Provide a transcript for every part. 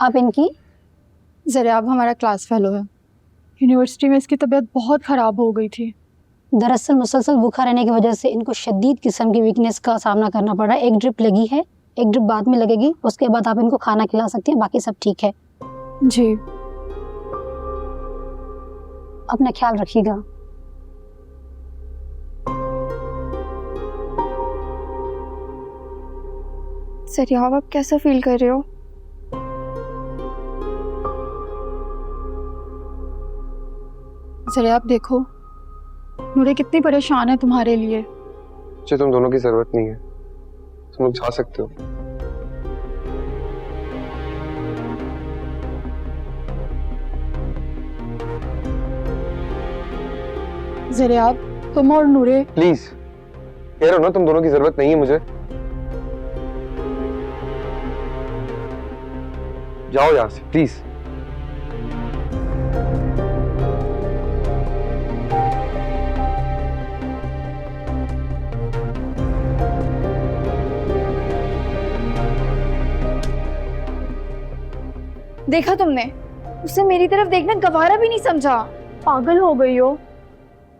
आप इनकी? ज़रियाब हमारा क्लास फेलो है। यूनिवर्सिटी में इसकी तबीयत बहुत ख़राब हो गई थी। दरअसल मुसलसल बुखार रहने की वजह से इनको शदीद किस्म की वीकनेस का सामना करना पड़ रहा है। एक ड्रिप लगी है, एक ड्रिप बाद में लगेगी, उसके बाद आप इनको खाना खिला सकती हैं, बाकी सब ठीक है। जी। अपना ख्याल रखिएगा। ज़रियाब आप कैसा फील कर रहे हो? ज़रियाब देखो, नूरे कितनी परेशान है तुम्हारे लिए। मुझे तुम दोनों की जरूरत नहीं है, तुम लोग जा सकते हो। ज़रियाब तुम और नूरे प्लीज कह रहे हो ना, तुम दोनों की जरूरत नहीं है मुझे। जाओ यहाँ से प्लीज। देखा तुमने, उससे मेरी तरफ देखना गवारा भी नहीं समझा। पागल हो गई हो।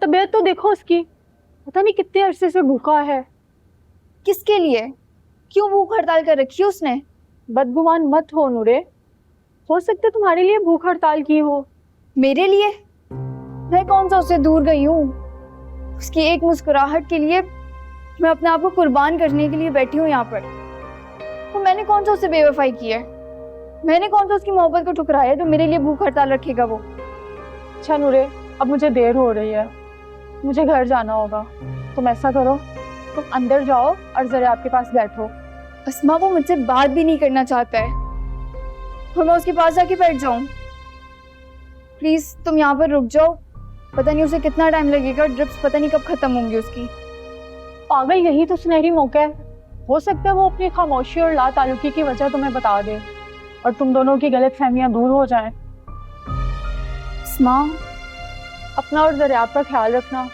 तबीयत तो देखो उसकी, पता नहीं कितने अरसे से भूखा है। किसके लिए? क्यों भूख हड़ताल कर रखी है उसने? बदगुमान मत हो नूरे, हो सकता है तुम्हारे लिए भूख हड़ताल की हो। मेरे लिए? मैं कौन सा उससे दूर गई हूँ? उसकी एक मुस्कुराहट के लिए मैं अपने आप को कुर्बान करने के लिए बैठी हूँ यहाँ पर। तो मैंने कौन सा उससे बेवफाई की है? मैंने कौन सा उसकी मोहब्बत को ठुकराया है जो मेरे लिए भूख हड़ताल रखेगा वो? अच्छा नूरे, अब मुझे देर हो रही है, मुझे घर जाना होगा। तुम ऐसा करो, तुम अंदर जाओ और ज़रियाब आपके पास बैठो। अस्मा वो मुझसे बात भी नहीं करना चाहता है और मैं उसके पास जाके बैठ जाऊं? प्लीज तुम यहाँ पर रुक जाओ, पता नहीं उसे कितना टाइम लगेगा, ड्रिप्स पता नहीं कब खत्म होंगी उसकी। पागल, यही तो सुनहरी मौका है, हो सकता है वो अपनी खामोशी और लाताल्लुकी की वजह तुम्हें बता दे और तुम दोनों की गलतफहमियां दूर हो जाएं। अस्मा, अपना और ज़रियाब का ख्याल रखना।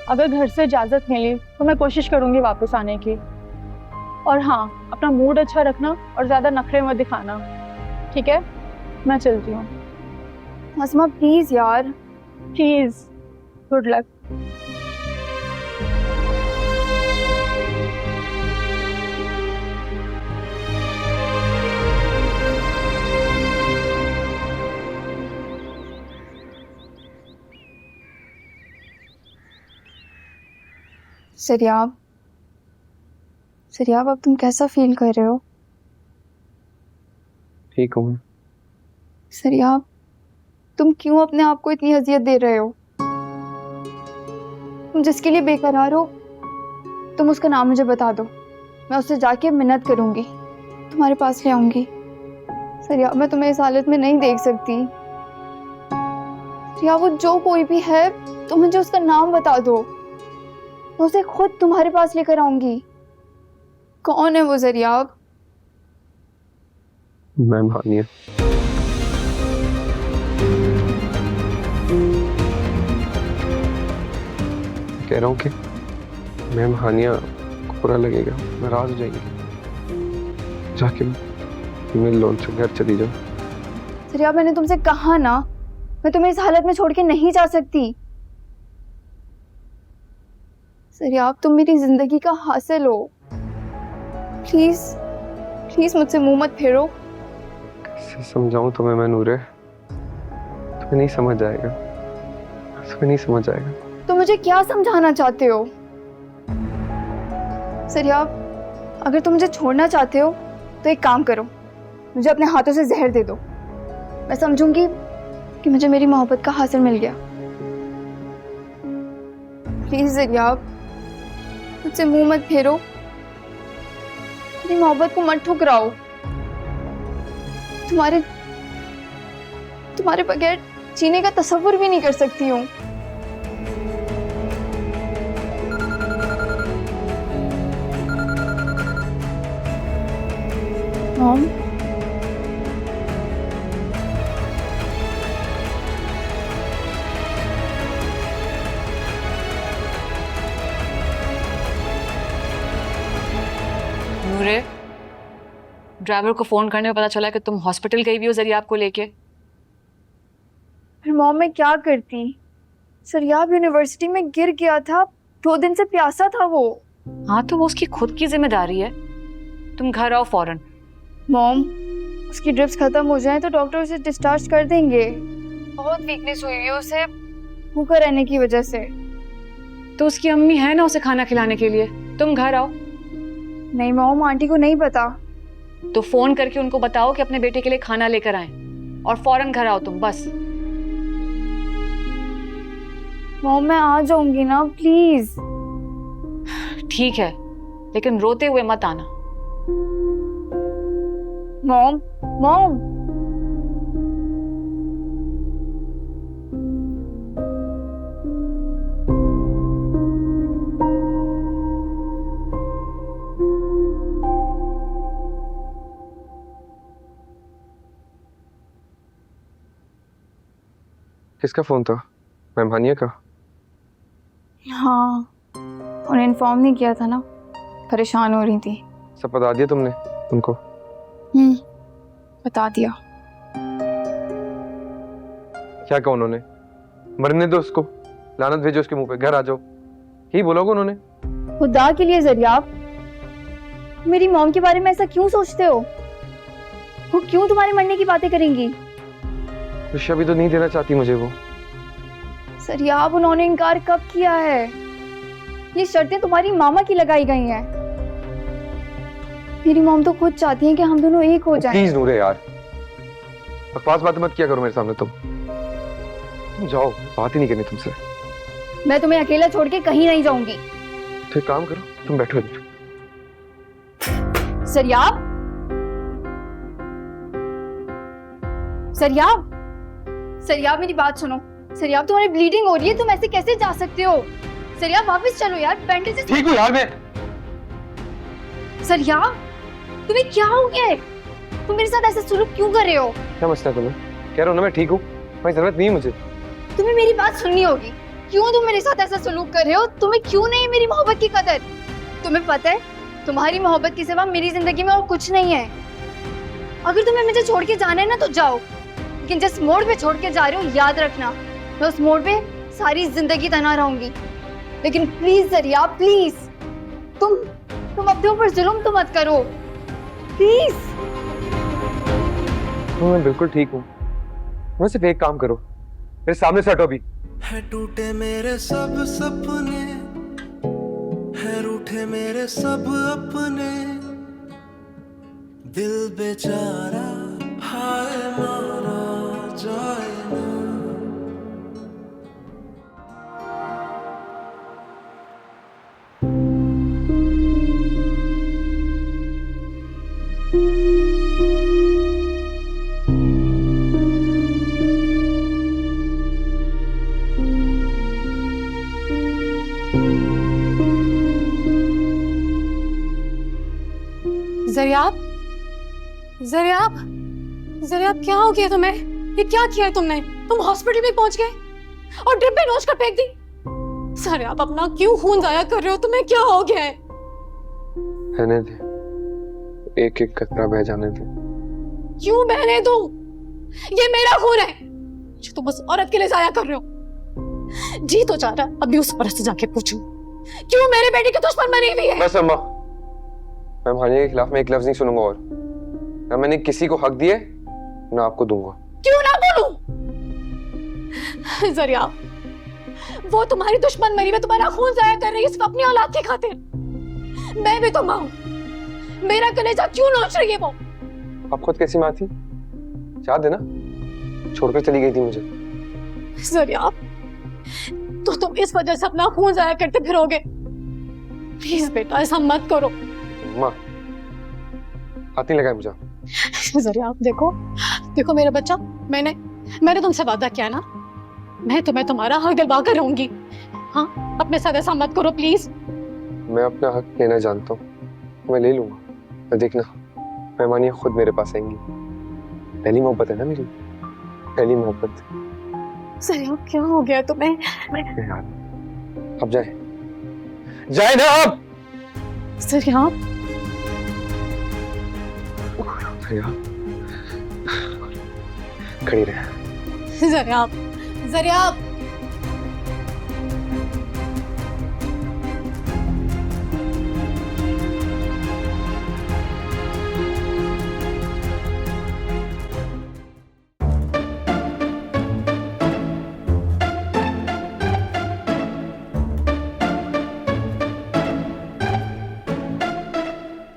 अगर घर से इजाज़त मिली तो मैं कोशिश करूंगी वापस आने की। और हाँ, अपना मूड अच्छा रखना और ज़्यादा नखरे मत दिखाना, ठीक है? मैं चलती हूँ। अस्मा प्लीज यार। Please, good luck. Zariyab, Zariyab अब तुम कैसा फील कर रहे हो? ठीक हूँ। ज़रियाब, तुम क्यों अपने आप को इतनी अजियत दे रहे हो? तुम जिसके लिए बेकरार हो, तुम उसका नाम मुझे बता दो, मैं उससे जाके मिन्नत करूंगी, तुम्हारे पास ले आऊंगी। ज़रियाब मैं तुम्हें इस हालत में नहीं देख सकती। ज़रियाब वो जो कोई भी है, तुम मुझे उसका नाम बता दो, मैं उसे खुद तुम्हारे पास लेकर आऊंगी। कौन है वो ज़रियाब? मैम हानिया। कह रहा हूँ कि मैम हानिया को बुरा लगेगा, नाराज हो जाएंगी। जाके मिल लो उनसे, घर चली जाओ। ज़रियाब मैंने तुमसे कहा ना, मैं तुम्हें इस हालत में छोड़ के नहीं जा सकती। ज़रियाब तुम मेरी जिंदगी का हासिल हो, प्लीज प्लीज मुझसे मुंह मत फेरो। कैसे समझाऊं तुम्हें मैं नूरे, तुम्हें नहीं समझ आएगा, तुम्हें नहीं समझ आएगा। तो मुझे क्या समझाना चाहते हो? ज़रियाब अगर तुम मुझे छोड़ना चाहते हो तो एक काम करो, मुझे अपने हाथों से जहर दे दो, मैं समझूंगी कि मुझे मेरी मोहब्बत का हासिल मिल गया। प्लीज ज़रियाब मुझसे मुंह मत फेरो, मेरी मोहब्बत को मत ठुकराओ। तुम्हारे बगैर जीने का तसव्वुर भी नहीं कर सकती हूँ। मॉम, नूरे, ड्राइवर को फ़ोन करने में पता चला कि तुम हॉस्पिटल गई भी हो ज़रिया आपको लेके। फिर मॉम मैं क्या करती? सरियाब यूनिवर्सिटी में गिर गया था, 2 दिन से प्यासा था वो। हाँ तो वो उसकी खुद की जिम्मेदारी है, तुम घर आओ फ़ौरन। मॉम उसकी ड्रिप्स खत्म हो जाएं तो डॉक्टर उसे डिस्चार्ज कर देंगे। बहुत वीकनेस हुई है उसे भूखा रहने की वजह से। तो उसकी अम्मी है ना उसे खाना खिलाने के लिए, तुम घर आओ। नहीं मॉम, आंटी को नहीं पता। तो फ़ोन करके उनको बताओ कि अपने बेटे के लिए खाना लेकर आएं और फ़ौरन घर आओ तुम, बस। मॉम मैं आ जाऊंगी ना, प्लीज। ठीक है, लेकिन रोते हुए मत आना। मॉम मॉम किसका फोन था? मैम हानिया का? हाँ, उन्हें इन्फॉर्म नहीं किया था ना, परेशान हो रही थी। सब बता दिया तुमने उनको? बता दिया। क्या कहा उन्होंने? मरने दो उसको, लानत भेजो उसके मुंह पे, घर आ जाओ, यही बोलोगे उन्होंने? खुदा के लिए ज़रिया, मेरी मॉम के बारे में ऐसा क्यों सोचते हो? वो क्यों तुम्हारे मरने की बातें करेंगी? विषय भी तो नहीं देना चाहती मुझे वो। सरियाब उन्होंने इनकार कब किया है? ये शर्तें तुम्हारी मामा की लगाई गई हैं। मेरी मॉम तो खुद चाहती हैं कि हम दोनों एक हो जाएं। प्लीज नूरे यार, बकवास बातें मत किया करो मेरे सामने। तुम जाओ, बात ही नहीं करनी तुमसे। मैं तुम्हें अकेला छोड़ के कहीं नहीं जाऊंगी। तो एक काम करो, तुम बैठो इधर। सरियाब, सरियाब, सरियाब मेरी बात सुनो। सरियाब तुम्हारी ब्लीडिंग हो रही है, तुम ऐसे कैसे जा सकते हो? सरियाब वापस चलो यार, बैंडेजेस। ठीक हूँ यार मैं। सरियाब तुम्हें क्या हो गया है? तुम मेरे साथ ऐसा सुलूक क्यों कर रहे हो? क्या मसला है तुम्हें? कह रहा हूँ ना मैं ठीक हूँ, कोई जरूरत नहीं है मुझे। तुम्हें मेरी बात सुननी होगी। क्यों तुम मेरे साथ ऐसा सुलूक कर रहे हो? तुम्हें क्यों नहीं है मेरी मोहब्बत की कदर? तुम्हें पता है तुम्हारी मोहब्बत के सिवा मेरी जिंदगी में और कुछ नहीं है। अगर तुम्हें मुझे छोड़ के जाना है ना तो जाओ, लेकिन जिस मोड़ पे छोड़ के जा रहे हो याद रखना, मैं उस मोड़ पे सारी जिंदगी तना रहूंगी। लेकिन प्लीज जरिया, प्लीज तुम अपने ऊपर जुल्म तो मत करो, प्लीज। मैं बिल्कुल ठीक हूँ। मुझे सिर्फ एक काम करो, मेरे सामने से हटो अभी। है टूटे मेरे सब सपने, है रूठे मेरे सब अपने, दिल बेचारा हाय मारा जाए ना। ज़रियाब, ज़रियाब, ज़रियाब क्या हो गया तुम्हें? ये क्या किया है तुमने? तुम हॉस्पिटल में पहुंच गए और ड्रिप में नोच कर फेंक दी। ज़रियाब अपना क्यों खून जाया कर रहे हो? तुम्हें क्या हो गया है? रहने दे, एक एक कतरा बह जाने दे। क्यों बहने दूं? ये मेरा खून है जो तुम उस औरत के लिए जाया कर रहे हो। जी तो चाह रहा अभी उस औरत से जाके पूछूं क्यों मेरे बेटे की दुश्मन बनी हुई है। बस अम्मा, मैं हानिया के खिलाफ में एक लफ्ज नहीं सुनूंगा और ना मैंने किसी को हक दिए ना आपको दूंगा। क्यों ना बोलूं? ज़रियाब, वो तुम्हारी दुश्मन बनी, मैं तुम्हारा खून जाया कर रही है सिर्फ अपनी औलाद की खातिर। मैं भी तो मां हूं, मेरा कलेजा क्यों नोच रही है वो? आप खुद कैसी माँ थी याद है ना, छोड़कर चली गई थी मुझे। ज़रियाब, तो तुम इस वजह से अपना खून जाया करते फिरोगे? प्लीज बेटा ऐसा मत करो। माँ हाथ नहीं लगाए मुझे। ज़रियाब देखो मेरा बच्चा, मैंने तुमसे वादा किया ना, मैं तुम्हें तुम्हारा हक दिलवा कर रहूंगी। हाँ, अपने साथ ऐसा मत करो प्लीज। मैं अपना हक लेना जानता हूँ, मैं ले लूंगा। और देखना मेहमानियाँ खुद मेरे पास आएंगी। पहली मोहब्बत है ना मेरी, पहली मोहब्बत। ज़रियाब क्या हो गया तुम्हें? यार अब जाए ना आप। ज़रियाब जरिया खड़ी रहे। जरियाब, जरियाब